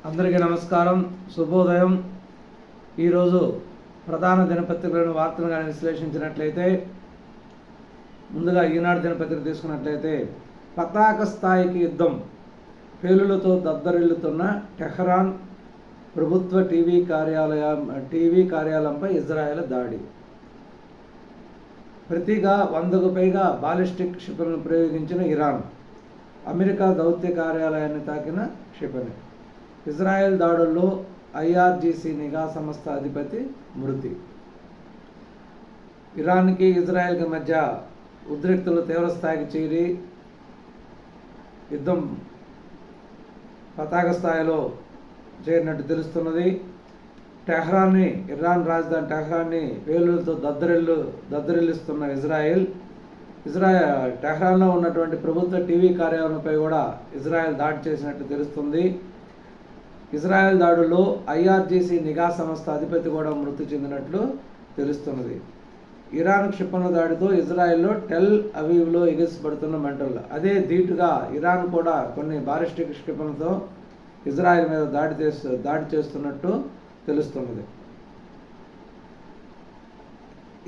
అందరికీ నమస్కారం, శుభోదయం. ఈరోజు ప్రధాన దినపత్రికలను వార్తలు కానీ విశ్లేషించినట్లయితే, ముందుగా ఈనాడు దినపత్రిక తీసుకున్నట్లయితే, పతాక స్థాయికి యుద్ధం, పేలులతో దద్దరిల్లుతున్న టెహ్రాన్ ప్రభుత్వ టీవీ కార్యాలయంపై ఇజ్రాయెల్ దాడి. ప్రతిగా 100కు పైగా బాలిస్టిక్ క్షిపణులను ప్రయోగించిన ఇరాన్, అమెరికా దౌత్య కార్యాలయాన్ని తాకిన క్షిపణి. ఇజ్రాయెల్ దాడుల్లో ఐఆర్జీసీ నిఘా సంస్థ అధిపతి మృతి. ఇరాన్కి ఇజ్రాయెల్కి మధ్య ఉద్రిక్తలు తీవ్రస్థాయికి చేరి యుద్ధం పతాక స్థాయిలో చేరినట్టు తెలుస్తున్నది. ఇరాన్ రాజధాని టెహ్రాన్ని పేలులతో దద్దరిల్లిస్తున్న టెహ్రాన్లో ఉన్నటువంటి ప్రభుత్వ టీవీ కార్యాలయంపై కూడా ఇజ్రాయెల్ దాడి చేసినట్టు తెలుస్తుంది. ఇజ్రాయెల్ దాడుల్లో ఐఆర్జీసీ నిఘా సంస్థ అధిపతి కూడా మృతి చెందినట్లు తెలుస్తున్నది. ఇరాన్ క్షిపణుల దాడితో ఇజ్రాయెల్లో టెల్ అవీవ్లో ఎగిసిపడుతున్న మంటలు. అదే ధీటుగా ఇరాన్ కూడా కొన్ని బాలిస్టిక్ క్షిపణులతో ఇజ్రాయెల్ మీద దాడి చేస్తున్నట్టు తెలుస్తున్నది.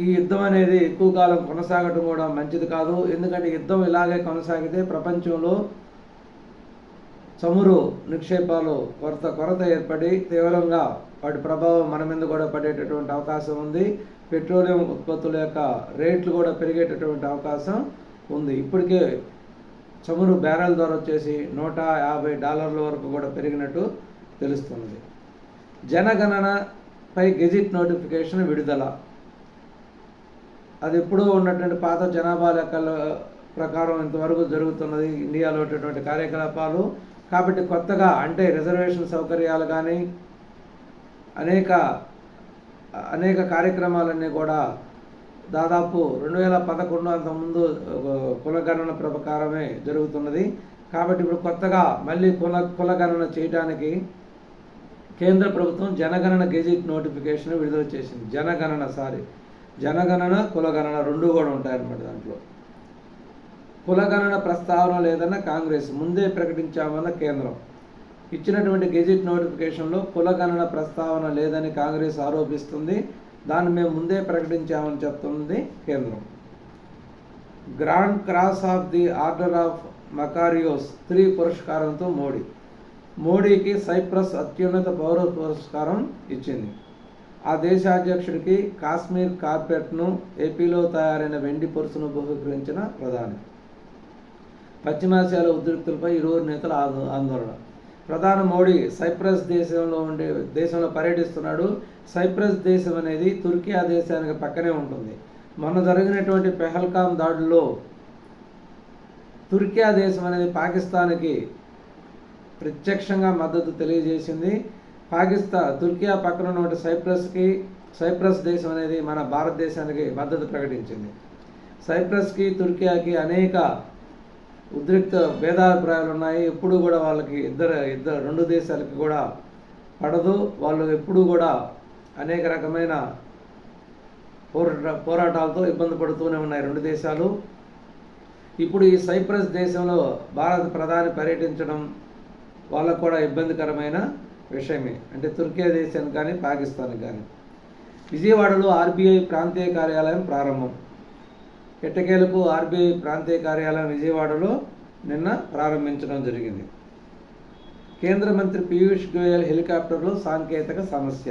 ఈ యుద్ధం అనేది ఎక్కువ కాలం కొనసాగటం కూడా మంచిది కాదు. ఎందుకంటే యుద్ధం ఇలాగే కొనసాగితే ప్రపంచంలో చమురు నిక్షేపాలు కొరత ఏర్పడి తీవ్రంగా వాటి ప్రభావం మన మీద కూడా పడేటటువంటి అవకాశం ఉంది. పెట్రోలియం ఉత్పత్తుల యొక్క రేట్లు కూడా పెరిగేటటువంటి అవకాశం ఉంది. ఇప్పటికే చమురు బ్యారెల్ ధర వచ్చేసి $150 వరకు కూడా పెరిగినట్టు తెలుస్తున్నది. జనగణనపై గెజిట్ నోటిఫికేషన్ విడుదల. అది ఎప్పుడూ ఉన్నటువంటి పాత జనాభా లెక్కల ప్రకారం ఇంతవరకు జరుగుతున్నది ఇండియాలో ఉన్నటువంటి కార్యకలాపాలు. కాబట్టి కొత్తగా అంటే రిజర్వేషన్ సౌకర్యాలు కానీ అనేక కార్యక్రమాలన్నీ కూడా దాదాపు 2011 అంతకుముందు కులగణన ప్రకారమే జరుగుతున్నది. కాబట్టి ఇప్పుడు కొత్తగా మళ్ళీ కులగణన చేయడానికి కేంద్ర ప్రభుత్వం జనగణన గెజిట్ నోటిఫికేషన్ విడుదల చేసింది. జనగణన కులగణన రెండు కూడా ఉంటాయన్నమాట. దాంట్లో కులగణన ప్రస్తావన లేదన్న కాంగ్రెస్, ముందే ప్రకటించామన్న కేంద్రం. ఇచ్చినటువంటి గెజిట్ నోటిఫికేషన్లో కులగణన ప్రస్తావన లేదని కాంగ్రెస్ ఆరోపిస్తుంది. దాన్ని మేము ముందే ప్రకటించామని చెప్తుంది కేంద్రం. Grand cross of the order of Makarios 3 పురస్కారంతో మోడీకి సైప్రస్ అత్యున్నత పౌర పురస్కారం ఇచ్చింది. ఆ దేశ అధ్యక్షుడికి కాశ్మీర్ కార్పెట్ను, ఏపీలో తయారైన వెండి పొరుసును బహుకరించిన ప్రధాని. పశ్చిమాసియాలో ఉద్రిక్తులపై ఇరువురు నేతల ఆందోళన. ప్రధాని మోడీ సైప్రస్ దేశంలో పర్యటిస్తున్నాడు. సైప్రస్ దేశం అనేది తుర్కియా దేశానికి పక్కనే ఉంటుంది. మొన్న జరిగినటువంటి పెహల్గాం దాడుల్లో తుర్కియా దేశం అనేది పాకిస్తాన్కి ప్రత్యక్షంగా మద్దతు తెలియజేసింది. తుర్కియా పక్కన ఉన్న సైప్రస్ దేశం అనేది మన భారతదేశానికి మద్దతు ప్రకటించింది. సైప్రస్కి తుర్కియాకి అనేక ఉద్రిక్త భేదాభిప్రాయాలు ఉన్నాయి. ఎప్పుడు కూడా వాళ్ళకి రెండు దేశాలకి కూడా పడదు. వాళ్ళు ఎప్పుడు కూడా అనేక రకమైన పోరాటాలతో ఇబ్బంది పడుతూనే ఉన్నాయి రెండు దేశాలు. ఇప్పుడు ఈ సైప్రస్ దేశంలో భారత ప్రధాని పర్యటించడం వాళ్ళకు కూడా ఇబ్బందికరమైన విషయమే. అంటే తుర్కియా దేశానికి కానీ పాకిస్తాన్కి కానీ. విజయవాడలో ఆర్బీఐ ప్రాంతీయ కార్యాలయం ప్రారంభం. ఎట్టకేలకు ఆర్బీఐ ప్రాంతీయ కార్యాలయం విజయవాడలో నిన్న ప్రారంభించడం జరిగింది. కేంద్ర మంత్రి పీయూష్ గోయల్ హెలికాప్టర్లో సాంకేతిక సమస్య.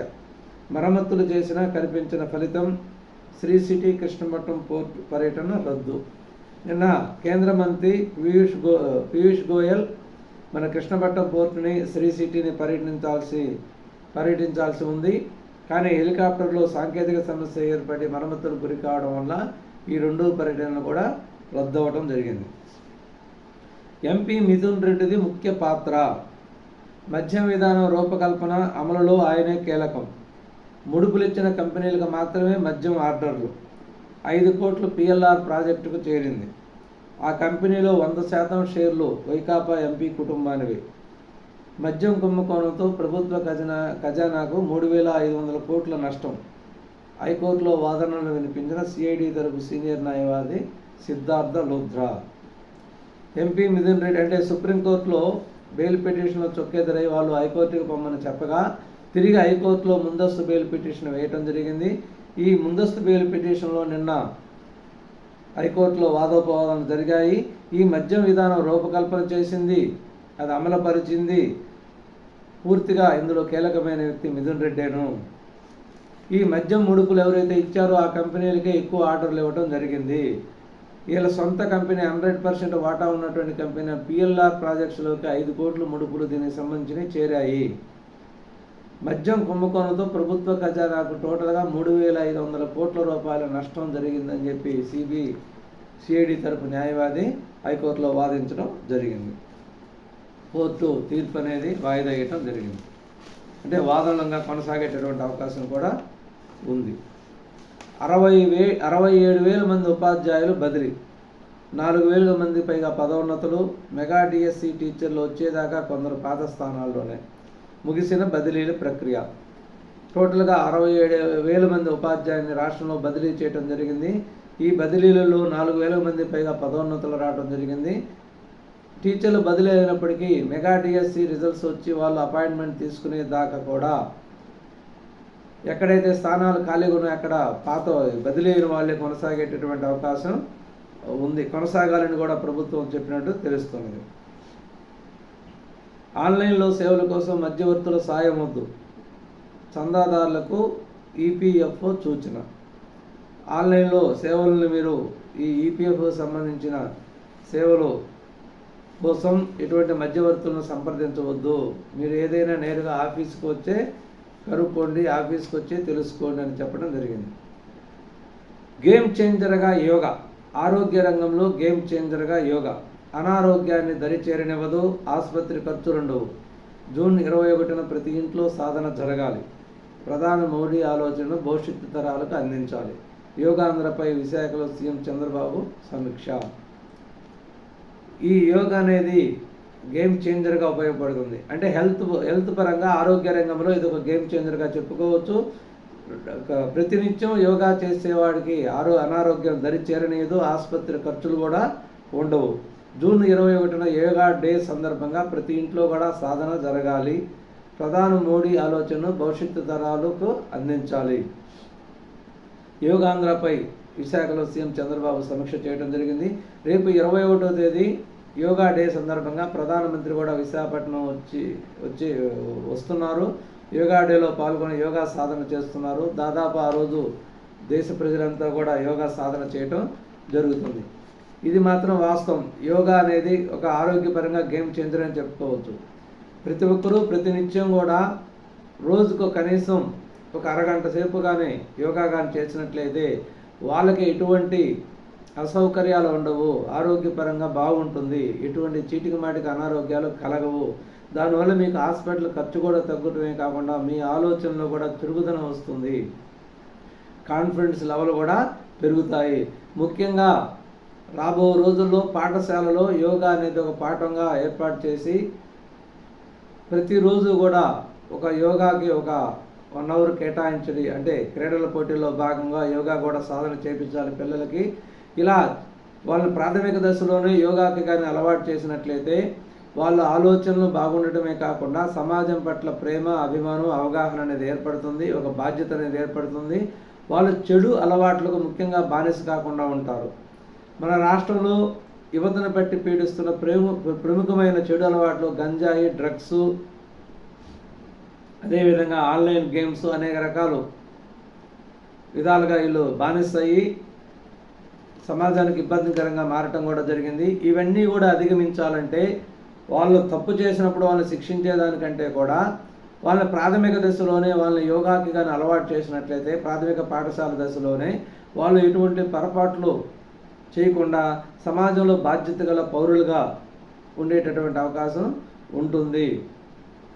మరమ్మతులు చేసినా కనిపించిన ఫలితం. శ్రీ సిటీ కృష్ణపట్నం పోర్టు పర్యటన రద్దు. నిన్న కేంద్ర మంత్రి పీయూష్ గోయల్ మన కృష్ణపట్నం పోర్టుని, శ్రీ సిటీని పర్యటించాల్సి ఉంది. కానీ హెలికాప్టర్లో సాంకేతిక సమస్య ఏర్పడి మరమ్మతులు గురి కావడం వల్ల ఈ 2 పర్యటనలు కూడా రద్దు అవ్వడం జరిగింది. ఎంపీ మిథున్ రెడ్డిది ముఖ్య పాత్ర. మద్యం విధానం రూపకల్పన అమలులో ఆయనే కీలకం. ముడుపులిచ్చిన కంపెనీలకు మాత్రమే మద్యం ఆర్డర్లు. 5 కోట్లు పిఎల్ఆర్ ప్రాజెక్టుకు చేరింది. ఆ కంపెనీలో 100% షేర్లు వైకాపా ఎంపీ కుటుంబానివి. మద్యం కుంభకోణంతో ప్రభుత్వ ఖజానాకు 3,500 కోట్ల నష్టం. హైకోర్టులో వాదనలు వినిపించిన సిఐడి తరపు సీనియర్ న్యాయవాది సిద్ధార్థ లోధ్రా. ఎంపీ మిథున్ రెడ్డి అంటే సుప్రీంకోర్టులో బెయిల్ పిటిషన్లో చొక్కెదురై వాళ్ళు హైకోర్టుకు పొమ్మని చెప్పగా తిరిగి హైకోర్టులో ముందస్తు బెయిల్ పిటిషన్ వేయటం జరిగింది. ఈ ముందస్తు బెయిల్ పిటిషన్లో నిన్న హైకోర్టులో వాదోపవాదాలు జరిగాయి. ఈ మద్యం విధానం రూపకల్పన చేసింది, అది అమలుపరిచింది పూర్తిగా ఇందులో కీలకమైన వ్యక్తి మిథున్ రెడ్డేను. ఈ మద్యం ముడుపులు ఎవరైతే ఇచ్చారో ఆ కంపెనీలకే ఎక్కువ ఆర్డర్లు ఇవ్వడం జరిగింది. వీళ్ళ సొంత కంపెనీ 100% వాటా ఉన్నటువంటి కంపెనీ పిఎల్ఆర్ ప్రాజెక్ట్స్లోకి 5 కోట్ల ముడుపులు దీనికి సంబంధించి చేరాయి. మద్యం కుంభకోణంతో ప్రభుత్వ ఖజానాకు టోటల్గా 3,500 కోట్ల రూపాయల నష్టం జరిగిందని చెప్పి సిఐడి తరపు న్యాయవాది హైకోర్టులో వాదించడం జరిగింది. కోర్టు తీర్పు అనేది వాయిదా వేయటం జరిగింది. అంటే వాదనలంగా కొనసాగేటటువంటి అవకాశం కూడా ఉంది. 67,000 మంది ఉపాధ్యాయులు బదిలీ, 4,000 మంది పైగా పదోన్నతులు, మెగా డిఎస్సి టీచర్లు వచ్చేదాకా కొందరు పాత స్థానాల్లోనే ముగిసిన బదిలీల ప్రక్రియ. టోటల్గా 67,000 మంది ఉపాధ్యాయుని రాష్ట్రంలో బదిలీ చేయడం జరిగింది. ఈ బదిలీలలో 4,000 మంది పైగా పదోన్నతులు రావడం జరిగింది. టీచర్లు బదిలీ అయినప్పటికీ మెగా డిఎస్సి రిజల్ట్స్ వచ్చి వాళ్ళు అపాయింట్మెంట్ తీసుకునే దాకా కూడా ఎక్కడైతే స్థానాలు ఖాళీగా ఉన్నాయో అక్కడ పాత బదిలీ అయిన వాళ్ళే కొనసాగేటటువంటి అవకాశం ఉంది. కొనసాగాలని కూడా ప్రభుత్వం చెప్పినట్టు తెలుస్తున్నది. ఆన్లైన్లో సేవల కోసం మధ్యవర్తుల సాయం వద్దు, చందాదారులకు ఈపీఎఫ్ఓ సూచన. ఆన్లైన్లో సేవలను మీరు ఈ ఈపీఎఫ్ఓ సంబంధించిన సేవలు కోసం ఎటువంటి మధ్యవర్తులను సంప్రదించవద్దు. మీరు ఏదైనా నేరుగా ఆఫీస్కి వచ్చే కనుక్కోండి, ఆఫీస్కి వచ్చి తెలుసుకోండి అని చెప్పడం జరిగింది. గేమ్ చేంజర్గా యోగా, ఆరోగ్య రంగంలో గేమ్ చేంజర్గా యోగా. అనారోగ్యాన్ని దరి చేరనివ్వదు, ఆసుపత్రి ఖర్చులుండవు. జూన్ 21న ప్రతి ఇంట్లో సాధన జరగాలి. ప్రధాని మోడీ ఆలోచనను భవిష్యత్తు తరాలకు అందించాలి. యోగాంధ్రపై విశాఖలో సీఎం చంద్రబాబు సమీక్ష. ఈ యోగా అనేది గేమ్ చేంజర్గా ఉపయోగపడుతుంది. అంటే హెల్త్ పరంగా ఆరోగ్య రంగంలో ఇది ఒక గేమ్ చేంజర్గా చెప్పుకోవచ్చు. ప్రతినిత్యం యోగా చేసేవాడికి అనారోగ్యం దరి చేరనీయదు, ఆసుపత్రి ఖర్చులు కూడా ఉండవు. జూన్ 21న యోగా డే సందర్భంగా ప్రతి ఇంట్లో కూడా సాధన జరగాలి. ప్రధాని మోడీ ఆలోచనను భవిష్యత్తు తరాలకు అందించాలి. యోగాంధ్రపై విశాఖలో సీఎం చంద్రబాబు సమీక్ష చేయడం జరిగింది. రేపు 21వ తేదీ యోగా డే సందర్భంగా ప్రధానమంత్రి కూడా విశాఖపట్నం వస్తున్నారు. యోగా డేలో పాల్గొని యోగా సాధన చేస్తున్నారు. దాదాపు ఆ రోజు దేశ ప్రజలంతా కూడా యోగా సాధన చేయటం జరుగుతుంది. ఇది మాత్రం వాస్తవం. యోగా అనేది ఒక ఆరోగ్యపరంగా గేమ్ చేంజర్ అని చెప్పుకోవచ్చు. ప్రతి ఒక్కరూ ప్రతినిత్యం కూడా రోజుకు కనీసం ఒక అరగంట సేపు కానీ యోగా కానీ చేసినట్లయితే వాళ్ళకి ఎటువంటి అసౌకర్యాలు ఉండవు, ఆరోగ్యపరంగా బాగుంటుంది, ఎటువంటి చీటికి మాటికి అనారోగ్యాలు కలగవు. దానివల్ల మీకు హాస్పిటల్ ఖర్చు కూడా తగ్గటమే కాకుండా మీ ఆలోచనలో కూడా చురుకుదనం వస్తుంది, కాన్ఫిడెన్స్ లెవెల్ కూడా పెరుగుతాయి. ముఖ్యంగా రాబో రోజుల్లో పాఠశాలలో యోగా అనేది ఒక పాఠంగా ఏర్పాటు చేసి ప్రతిరోజు కూడా ఒక యోగాకి ఒక 1 అవర్ కేటాయించడి. అంటే క్రీడల పోటీల్లో భాగంగా యోగా కూడా సాధన చేయించాలి పిల్లలకి. ఇలా వాళ్ళని ప్రాథమిక దశలోనే యోగాకి కానీ అలవాటు చేసినట్లయితే వాళ్ళ ఆలోచనలు బాగుండటమే కాకుండా సమాజం పట్ల ప్రేమ, అభిమానం, అవగాహన అనేది ఏర్పడుతుంది, ఒక బాధ్యత అనేది ఏర్పడుతుంది. వాళ్ళు చెడు అలవాట్లకు ముఖ్యంగా బానిస కాకుండా ఉంటారు. మన రాష్ట్రంలో యువతను బట్టి పీడిస్తున్న ప్రముఖమైన చెడు అలవాట్లు గంజాయి, డ్రగ్స్, అదేవిధంగా ఆన్లైన్ గేమ్స్, అనేక రకాలు విధాలుగా వీళ్ళు బానిస అయ్యి సమాజానికి ఇబ్బందికరంగా మారటం కూడా జరిగింది. ఇవన్నీ కూడా అధిగమించాలంటే వాళ్ళు తప్పు చేసినప్పుడు వాళ్ళని శిక్షించేదానికంటే కూడా వాళ్ళ ప్రాథమిక దశలోనే వాళ్ళని యోగాకి కానీ అలవాటు చేసినట్లయితే ప్రాథమిక పాఠశాల దశలోనే వాళ్ళు ఎటువంటి పొరపాట్లు చేయకుండా సమాజంలో బాధ్యత గల పౌరులుగా ఉండేటటువంటి అవకాశం ఉంటుంది.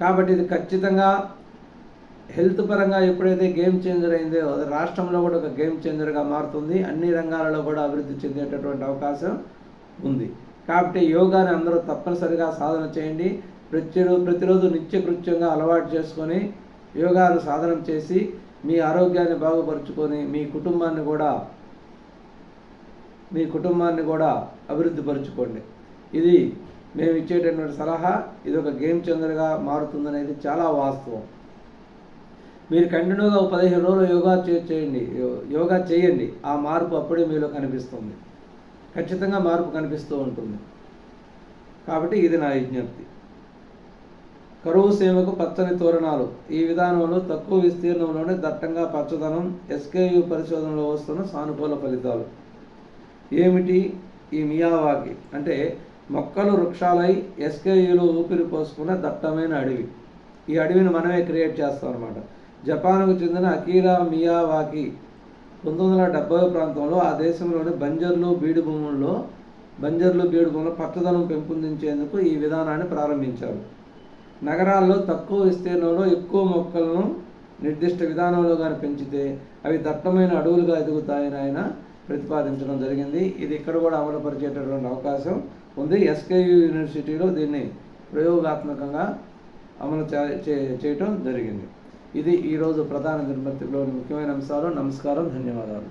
కాబట్టి ఇది ఖచ్చితంగా హెల్త్ పరంగా ఎప్పుడైతే గేమ్ చేంజర్ అయిందో అది రాష్ట్రంలో కూడా ఒక గేమ్ చేంజర్గా మారుతుంది. అన్ని రంగాలలో కూడా అభివృద్ధి చెందేటటువంటి అవకాశం ఉంది. కాబట్టి యోగాని అందరూ తప్పనిసరిగా సాధన చేయండి. ప్రతిరోజు నిత్యకృత్యంగా అలవాటు చేసుకొని యోగాను సాధన చేసి మీ ఆరోగ్యాన్ని బాగుపరుచుకొని మీ కుటుంబాన్ని కూడా అభివృద్ధి పరుచుకోండి. ఇది మేము ఇచ్చేటటువంటి సలహా ఇది ఒక గేమ్ చేంజర్గా మారుతుందనేది చాలా వాస్తవం. మీరు కంటిన్యూగా 15 రోజులు యోగా చేయండి. ఆ మార్పు అప్పుడే మీలో కనిపిస్తుంది. ఖచ్చితంగా మార్పు కనిపిస్తూ ఉంటుంది. కాబట్టి ఇది నా విజ్ఞప్తి. కరువు సీమకు పచ్చని తోరణాలు. ఈ విధానంలో తక్కువ విస్తీర్ణంలోనే దట్టంగా పచ్చదనం. SKU పరిశోధనలో వస్తున్న సానుకూల ఫలితాలు ఏమిటి? ఈ మియావాకి అంటే మొక్కలు వృక్షాలై SKUలు ఊపిరి పోసుకున్న దట్టమైన అడవి. ఈ అడవిని మనమే క్రియేట్ చేస్తాం అన్నమాట. జపాన్కు చెందిన అకీరా మియావాకి 1970 ప్రాంతంలో ఆ దేశంలోని బంజర్లు బీడు భూముల్లో పచ్చదనం పెంపొందించేందుకు ఈ విధానాన్ని ప్రారంభించారు. నగరాల్లో తక్కువ విస్తీర్ణంలో ఎక్కువ మొక్కలను నిర్దిష్ట విధానంలో కానీ పెంచితే అవి దట్టమైన అడవులుగా ఎదుగుతాయని ఆయన ప్రతిపాదించడం జరిగింది. ఇది ఇక్కడ కూడా అమలుపరిచేటటువంటి అవకాశం ఉంది. SKU యూనివర్సిటీలో దీన్ని ప్రయోగాత్మకంగా అమలు చేయటం జరిగింది. ఇది ఈరోజు ప్రధాన దినపత్రికలోని ముఖ్యమైన అంశాలు. నమస్కారం, ధన్యవాదాలు.